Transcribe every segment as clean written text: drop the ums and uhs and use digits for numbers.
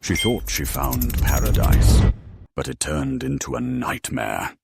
She thought she found paradise, but it turned into a nightmare.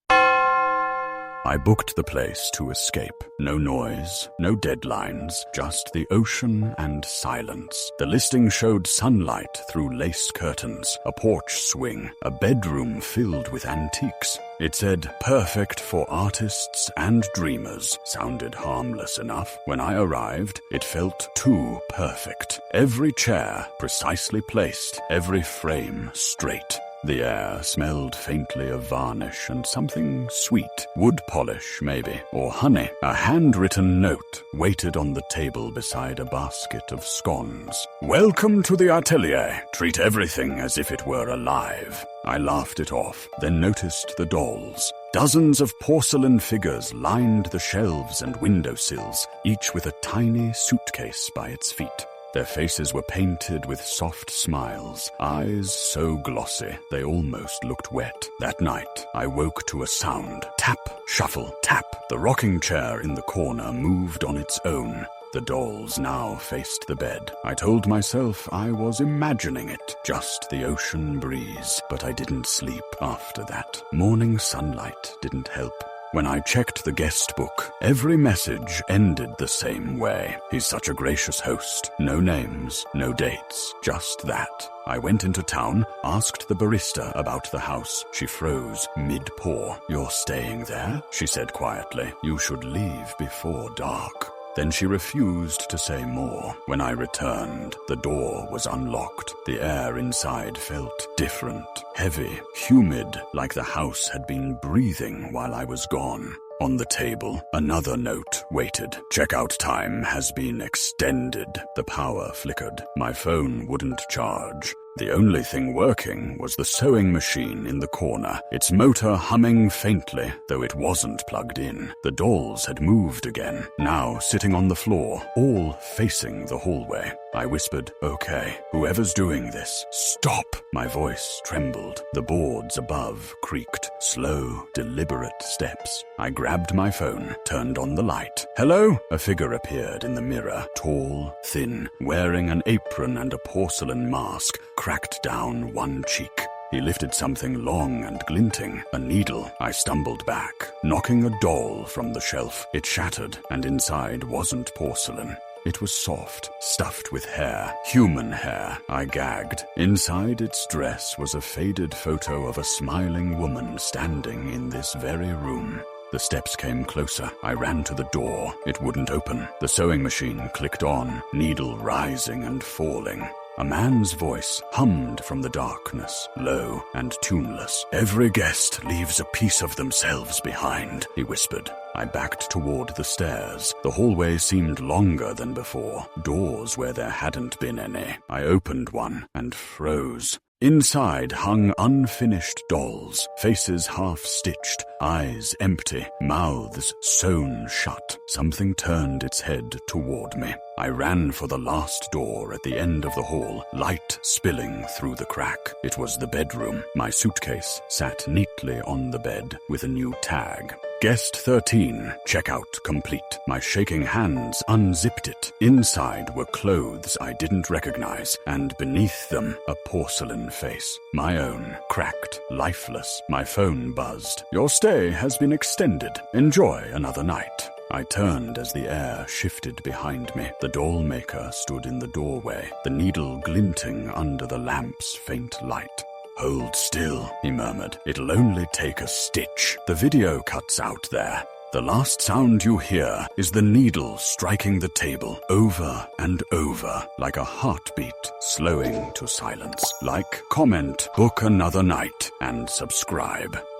I booked the place to escape. No noise, no deadlines, just the ocean and silence. The listing showed sunlight through lace curtains, a porch swing, a bedroom filled with antiques. It said, "Perfect for artists and dreamers." Sounded harmless enough. When I arrived, it felt too perfect. Every chair precisely placed, every frame straight. The air smelled faintly of varnish and something sweet. Wood polish, maybe, or honey. A handwritten note waited on the table beside a basket of scones. "Welcome to the atelier. Treat everything as if it were alive." I laughed it off, then noticed the dolls. Dozens of porcelain figures lined the shelves and windowsills, each with a tiny suitcase by its feet. Their faces were painted with soft smiles, eyes so glossy they almost looked wet. That night, I woke to a sound. Tap, shuffle, tap. The rocking chair in the corner moved on its own. The dolls now faced the bed. I told myself I was imagining it, just the ocean breeze, but I didn't sleep after that. Morning sunlight didn't help. When I checked the guest book, every message ended the same way. "He's such a gracious host. No names, no dates, just that." I went into town, asked the barista about the house. She froze mid-pour. "You're staying there?" she said quietly. "You should leave before dark." Then she refused to say more. When I returned, the door was unlocked. The air inside felt different, heavy, humid, like the house had been breathing while I was gone. On the table, another note waited. "Checkout time has been extended." The power flickered. My phone wouldn't charge. The only thing working was the sewing machine in the corner, its motor humming faintly, though it wasn't plugged in. The dolls had moved again, now sitting on the floor, all facing the hallway. I whispered, "Okay, whoever's doing this, stop!" My voice trembled. The boards above creaked. Slow, deliberate steps. I grabbed my phone, turned on the light. "Hello?" A figure appeared in the mirror, tall, thin, wearing an apron and a porcelain mask, cracked down one cheek. He lifted something long and glinting, a needle. I stumbled back, knocking a doll from the shelf. It shattered, and inside wasn't porcelain. It was soft, stuffed with hair, human hair. I gagged. Inside its dress was a faded photo of a smiling woman standing in this very room. The steps came closer. I ran to the door. It wouldn't open. The sewing machine clicked on, needle rising and falling. A man's voice hummed from the darkness, low and tuneless. "Every guest leaves a piece of themselves behind," he whispered. I backed toward the stairs. The hallway seemed longer than before, doors where there hadn't been any. I opened one and froze. Inside hung unfinished dolls, faces half-stitched, eyes empty, mouths sewn shut. Something turned its head toward me. I ran for the last door at the end of the hall, light spilling through the crack. It was the bedroom. My suitcase sat neatly on the bed with a new tag. "Guest 13, checkout complete." My shaking hands unzipped it. Inside were clothes I didn't recognize, and beneath them a porcelain face. My own, cracked, lifeless. My phone buzzed. "Your stay has been extended. Enjoy another night." I turned as the air shifted behind me. The Dollmaker stood in the doorway, the needle glinting under the lamp's faint light. "Hold still," he murmured. "It'll only take a stitch." The video cuts out there. The last sound you hear is the needle striking the table over and over, like a heartbeat slowing to silence. Like, comment, book another night, and subscribe.